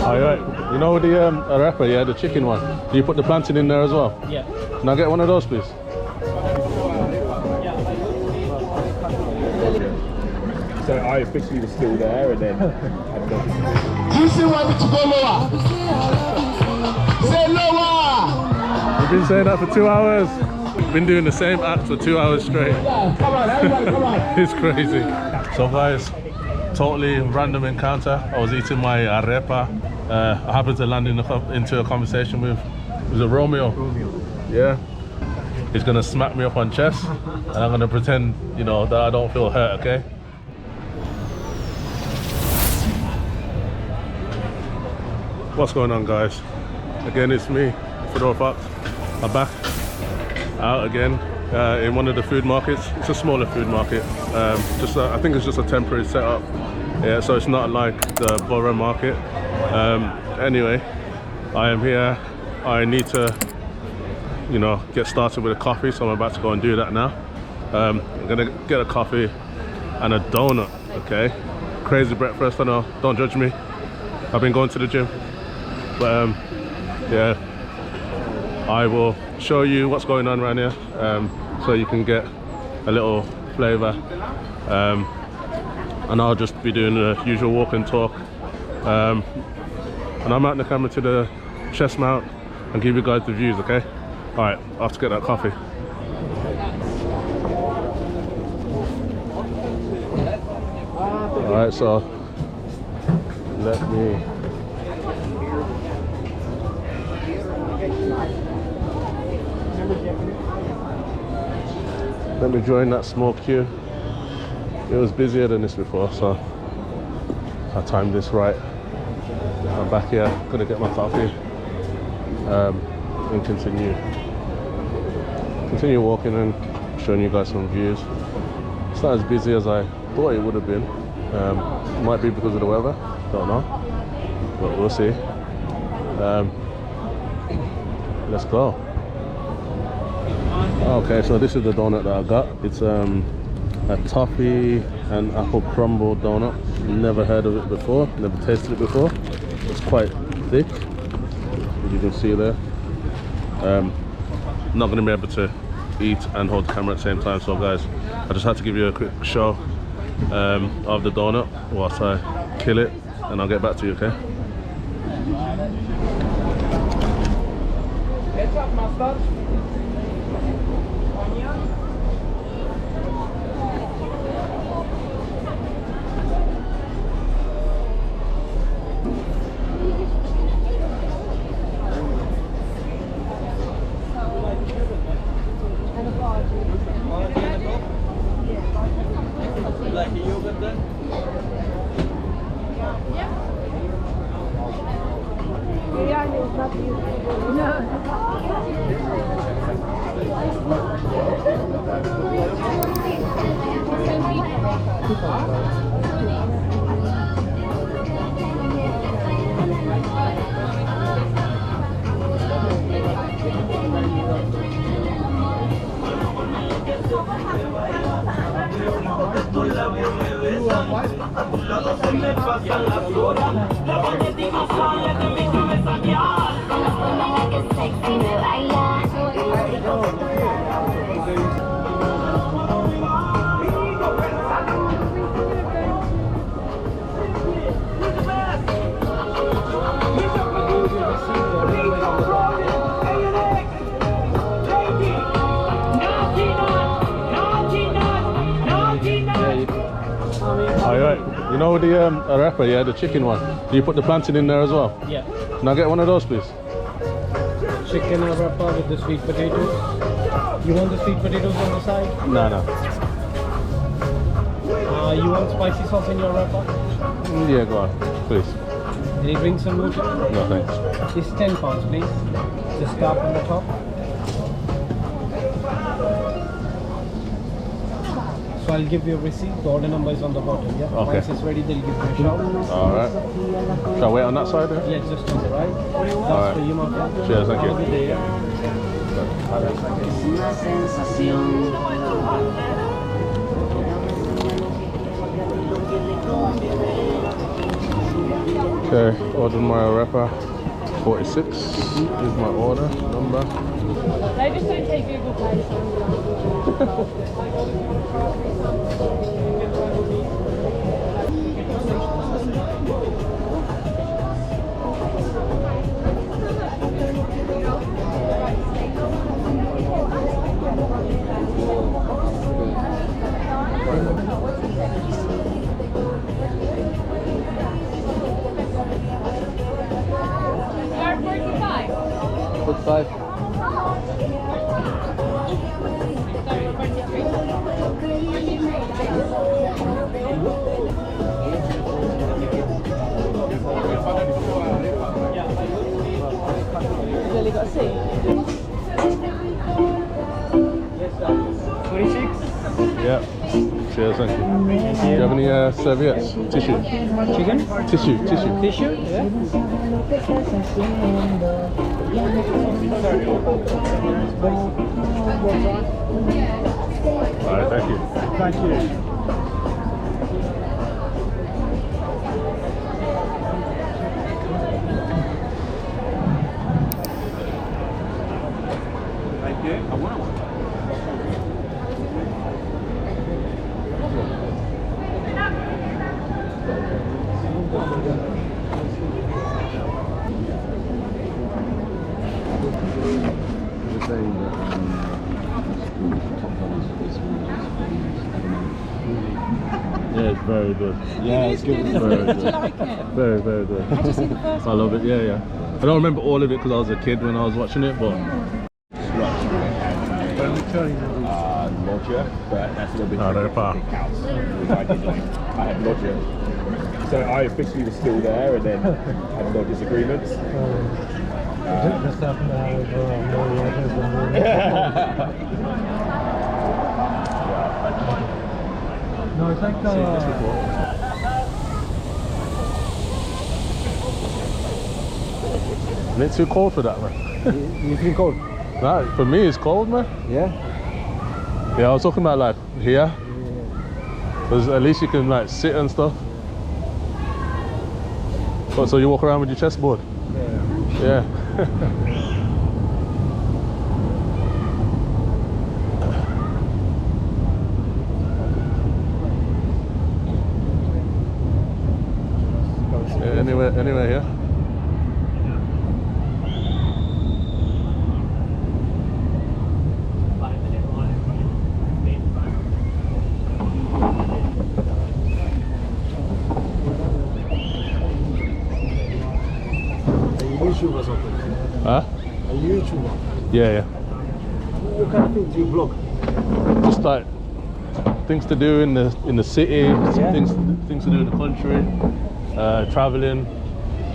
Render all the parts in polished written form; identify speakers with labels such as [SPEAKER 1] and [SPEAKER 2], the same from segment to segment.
[SPEAKER 1] Alright, you know the arepa, yeah, the chicken one. Do you put the plantain in there as well?
[SPEAKER 2] Yeah.
[SPEAKER 1] Can I get one of those, please?
[SPEAKER 3] So I officially was still there, and then
[SPEAKER 4] You see why we to go lower? Say lower!
[SPEAKER 1] We've been saying that for 2 hours. Been doing the same act for 2 hours straight.
[SPEAKER 4] Come on, everybody, come on.
[SPEAKER 1] It's crazy. So guys, totally random encounter. I was eating my arepa. I happened to land into a conversation with, was it Romeo? Yeah. He's gonna smack me up on chest, and I'm gonna pretend, you know, that I don't feel hurt, okay? What's going on, guys? Again, it's me, Fox. I'm back out again in one of the food markets. It's a smaller food market. I think it's just a temporary setup. Yeah, so it's not like the borough market. Anyway, I am here. I need to, you know, get started with a coffee, so I'm about to go and do that now. I'm gonna get a coffee and a donut. Okay, crazy breakfast. I know. Don't judge me. I've been going to the gym, but yeah. I will show you what's going on around here, so you can get a little flavour, and I'll just be doing the usual walk and talk, and I'm mounting the camera to the chest mount and give you guys the views, okay? Alright, I have to get that coffee. Alright, so let me join that small queue. It was busier than this before, so I timed this right. I'm back here, gonna get my coffee, and continue walking and showing you guys some views. It's not as busy as I thought it would have been. Might be because of the weather, don't know, but we'll see. Let's go. Okay, so this is the donut that I got. It's a toffee and apple crumble donut. Never heard of it before, never tasted it before. It's quite thick, as you can see there. Not going to be able to eat and hold the camera at the same time, so guys, I just had to give you a quick show of the donut whilst I kill it, and I'll get back to you, okay?
[SPEAKER 2] Ketchup, mustard.
[SPEAKER 5] Like the yogurt then?
[SPEAKER 1] Alright, you know the arepa, yeah, the chicken one. Do you put the plantain in there as well?
[SPEAKER 2] Yeah.
[SPEAKER 1] Can I get one of those, please?
[SPEAKER 2] Chicken arepa with the sweet potatoes. You want the sweet potatoes on the side?
[SPEAKER 1] No.
[SPEAKER 2] You want spicy sauce in your arepa?
[SPEAKER 1] Yeah, go on, please.
[SPEAKER 2] Any drinks and water?
[SPEAKER 1] No, thanks.
[SPEAKER 2] It's £10, please. Just tap on the top. So I'll give you a receipt. The order number is on the bottom. Yeah.
[SPEAKER 1] Okay.
[SPEAKER 2] Once it's ready, they'll give you a shout.
[SPEAKER 1] All right. Shall I wait on that side there?
[SPEAKER 2] Yeah, just on the right. That's
[SPEAKER 1] right.
[SPEAKER 2] for you, my friend.
[SPEAKER 1] Cheers, thank you.
[SPEAKER 2] Have a good day, yeah.
[SPEAKER 1] Okay, ordered my arepa. 46 is my order number.
[SPEAKER 6] They just don't take Google Pay.
[SPEAKER 5] Put 5.
[SPEAKER 6] Really got a seat.
[SPEAKER 2] 26.
[SPEAKER 1] Yeah. Cheers, thank you. Do you have any serviettes? Tissue?
[SPEAKER 2] Chicken?
[SPEAKER 1] Tissue.
[SPEAKER 2] Tissue? Yeah.
[SPEAKER 1] Alright, thank you.
[SPEAKER 2] Thank you.
[SPEAKER 3] Thank you. I want one.
[SPEAKER 1] Yeah, it's very good.
[SPEAKER 6] Yeah, it's good.
[SPEAKER 1] Very good.
[SPEAKER 6] Do you like it?
[SPEAKER 1] Very, very good.
[SPEAKER 6] Did you see the first
[SPEAKER 1] I love it, yeah. I don't remember all of it because I was a kid when I was watching it, but
[SPEAKER 3] Lodger, but that's a little bit
[SPEAKER 1] arepa.
[SPEAKER 3] big house, which I did like. I had lodger. So I officially was still there and then had no disagreements.
[SPEAKER 2] Just have more letters than No, it's like
[SPEAKER 1] Isn't it too cold for that, man?
[SPEAKER 2] you feel cold?
[SPEAKER 1] Nah, for me it's cold, man.
[SPEAKER 2] Yeah.
[SPEAKER 1] Yeah, I was talking about like here. Because at least you can like sit and stuff. Oh, so you walk around with your chessboard? Yeah. Anywhere here?
[SPEAKER 2] YouTuber or something?
[SPEAKER 1] Huh?
[SPEAKER 2] A YouTuber?
[SPEAKER 1] Yeah.
[SPEAKER 2] What kind of things do you vlog?
[SPEAKER 1] Just like things to do in the city, things to do in the country, traveling.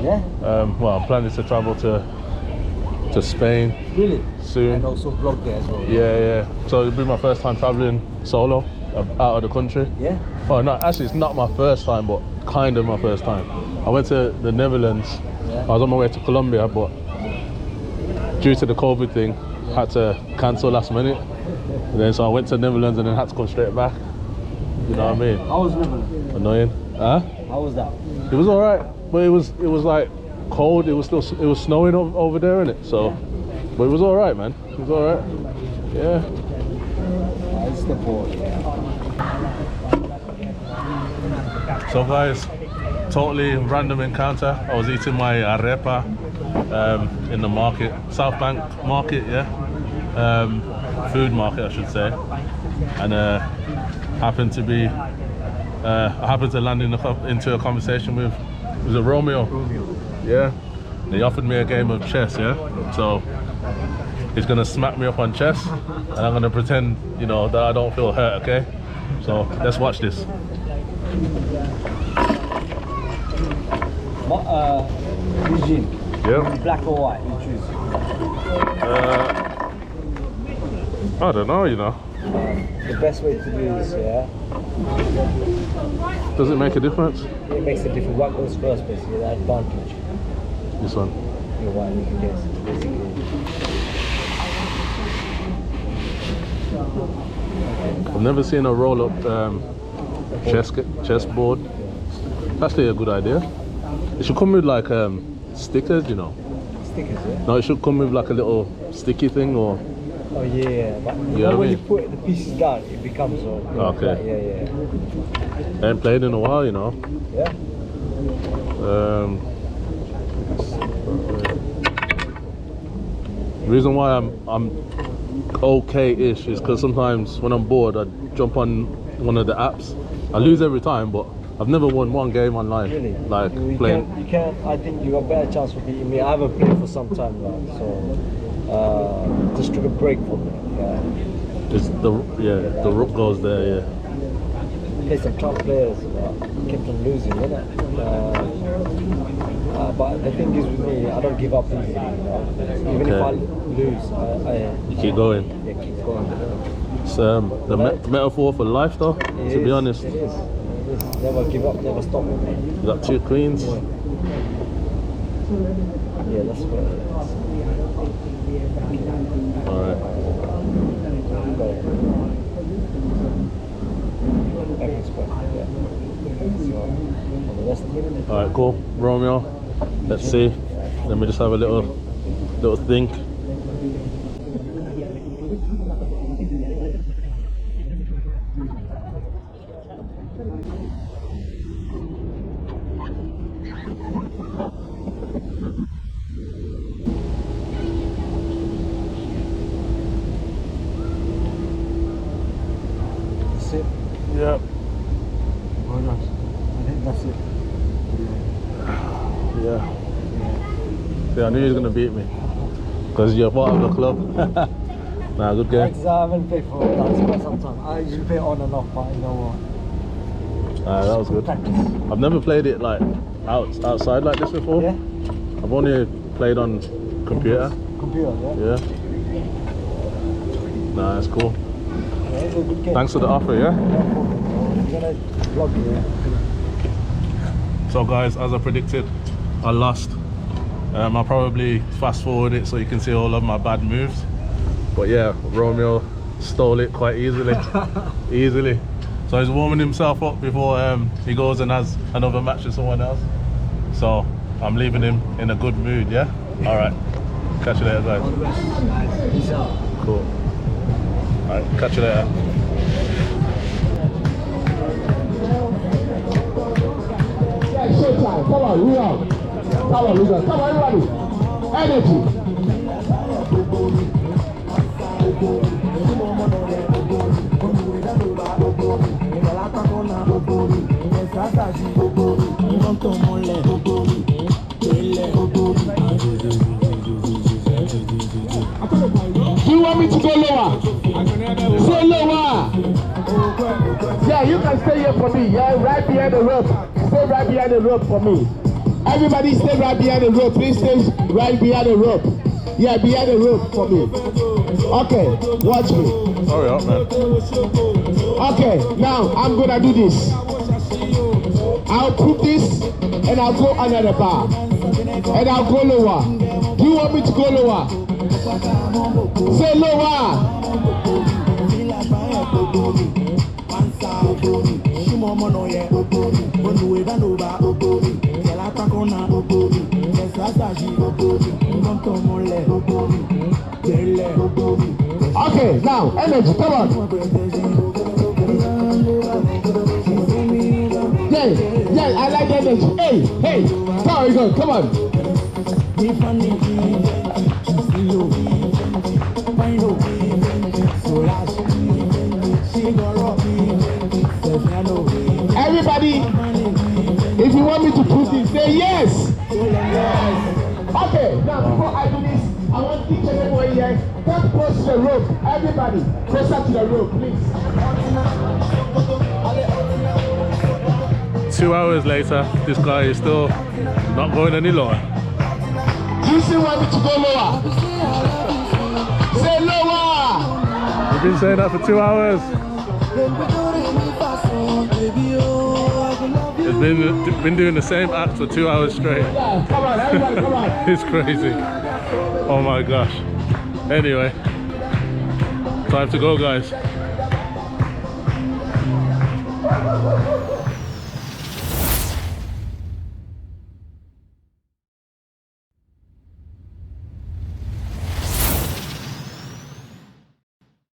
[SPEAKER 2] Yeah.
[SPEAKER 1] Well, I'm planning to travel to Spain
[SPEAKER 2] Really?
[SPEAKER 1] soon.
[SPEAKER 2] And also vlog there as well.
[SPEAKER 1] Yeah. So it'll be my first time traveling solo out of the country.
[SPEAKER 2] Yeah?
[SPEAKER 1] Oh, no, actually it's not my first time, but kind of my first time. I went to the Netherlands.
[SPEAKER 2] Yeah.
[SPEAKER 1] I was on my way to Colombia, but due to the COVID thing, had to cancel last minute. And then so I went to the Netherlands and then had to come straight back. You know what I mean?
[SPEAKER 2] How was Netherlands?
[SPEAKER 1] Annoying. Huh?
[SPEAKER 2] How was that?
[SPEAKER 1] It was alright, but it was like cold. It was snowing over there, innit? So, but it was alright, man. It was alright. Yeah.
[SPEAKER 2] It's the board.
[SPEAKER 1] So guys, totally random encounter. I was eating my arepa in the market, Southbank market, yeah. Food market, I should say. And happened to land into a conversation with, was it Romeo? Yeah. He offered me a game of chess, yeah. So he's gonna smack me up on chess, and I'm gonna pretend, you know, that I don't feel hurt. Okay. So let's watch this.
[SPEAKER 2] Regime.
[SPEAKER 1] Yeah.
[SPEAKER 2] Black or white, you choose.
[SPEAKER 1] I don't know, you know.
[SPEAKER 2] The best way to do this, yeah.
[SPEAKER 1] Does it make a difference?
[SPEAKER 2] It makes a difference. What goes first, basically, the advantage.
[SPEAKER 1] This one.
[SPEAKER 2] You're white, you can guess, basically.
[SPEAKER 1] I've never seen a roll-up chessboard. It's actually a good idea. It should come with like stickers, you know.
[SPEAKER 2] Stickers, yeah?
[SPEAKER 1] No, it should come with like a little sticky thing or.
[SPEAKER 2] Oh yeah, but you
[SPEAKER 1] Yeah,
[SPEAKER 2] know when
[SPEAKER 1] I
[SPEAKER 2] you
[SPEAKER 1] mean-
[SPEAKER 2] put the pieces down, it becomes all. You know,
[SPEAKER 1] Okay.
[SPEAKER 2] flat. Yeah,
[SPEAKER 1] I ain't played in a while, you know.
[SPEAKER 2] yeah.
[SPEAKER 1] The reason why I'm okay-ish is because sometimes when I'm bored, I jump on one of the apps. I lose every time, but I've never won one game online.
[SPEAKER 2] Really?
[SPEAKER 1] Like
[SPEAKER 2] you
[SPEAKER 1] playing.
[SPEAKER 2] can't. I think you have a better chance of beating me. I haven't played for some time now, so just took a break from it. Yeah.
[SPEAKER 1] It's the rook goes there. Yeah.
[SPEAKER 2] Played some top players, but kept on losing, innit? But the thing is with me, I don't give up easily. You know? Even if I lose,
[SPEAKER 1] You keep going.
[SPEAKER 2] yeah, keep going.
[SPEAKER 1] It's the metaphor for life, though.
[SPEAKER 2] It
[SPEAKER 1] To be
[SPEAKER 2] is,
[SPEAKER 1] honest,
[SPEAKER 2] it is. Never give up, never stop.
[SPEAKER 1] you got 2 queens.
[SPEAKER 2] Yeah, that's what it
[SPEAKER 1] All right.
[SPEAKER 2] is.
[SPEAKER 1] All right, cool. Romeo, let's see. Let me just have a little think.
[SPEAKER 2] That's it.
[SPEAKER 1] Yep.
[SPEAKER 2] Why not? I think that's it.
[SPEAKER 1] Yeah. Yeah, I knew he was gonna beat me. Because you're part of the club. Nah, good game.
[SPEAKER 2] Thanks, I haven't played for that quite some time. I usually play on and off, but you know what?
[SPEAKER 1] That was good.
[SPEAKER 2] Practice.
[SPEAKER 1] I've never played it like outside like this before.
[SPEAKER 2] Yeah?
[SPEAKER 1] I've only played on computer.
[SPEAKER 2] Computer, yeah?
[SPEAKER 1] Yeah. Nah, that's cool.
[SPEAKER 2] Yeah, it's a good game.
[SPEAKER 1] Thanks for the offer, yeah?
[SPEAKER 2] No problem. I'm gonna vlog you.
[SPEAKER 1] So guys, as I predicted, I lost. I'll probably fast forward it so you can see all of my bad moves. But yeah, Romeo stole it quite easily. Easily. So he's warming himself up before he goes and has another match with someone else. So I'm leaving him in a good mood, yeah? Alright. Catch you later, guys.
[SPEAKER 2] All the best, guys. Peace out.
[SPEAKER 1] Cool. Alright, catch you later.
[SPEAKER 4] Yeah, showtime. Come on, we out. Come on, we go. Come on, everybody. Energy. Do you want me to go lower? Say lower. Yeah, you can stay here for me. Yeah, right behind the rope. Stay right behind the rope for me. Everybody stay right behind the rope. Please stay right behind the rope. Yeah, behind the rope for me. Okay, watch me.
[SPEAKER 1] Hurry up, man.
[SPEAKER 4] Okay, now I'm gonna do this. I'll put this and I'll go under the bar. And I'll go lower. Do you want me to go lower? Say lower. Okay, now energy, come on. Yeah, I like energy. Hey, there we go, come on. Everybody, if you want me to put this, say yes. Okay, now before I do this, I want each and everyone here, come close to the rope. Everybody, closer to the rope, please.
[SPEAKER 1] 2 hours later, this guy is still not going any lower.
[SPEAKER 4] You still want me to go lower? Say lower.
[SPEAKER 1] You've been saying that for 2 hours. It's been doing the same act for 2 hours straight.
[SPEAKER 4] Yeah, come on, everybody, come on.
[SPEAKER 1] It's crazy. Oh my gosh. Anyway, time to go, guys.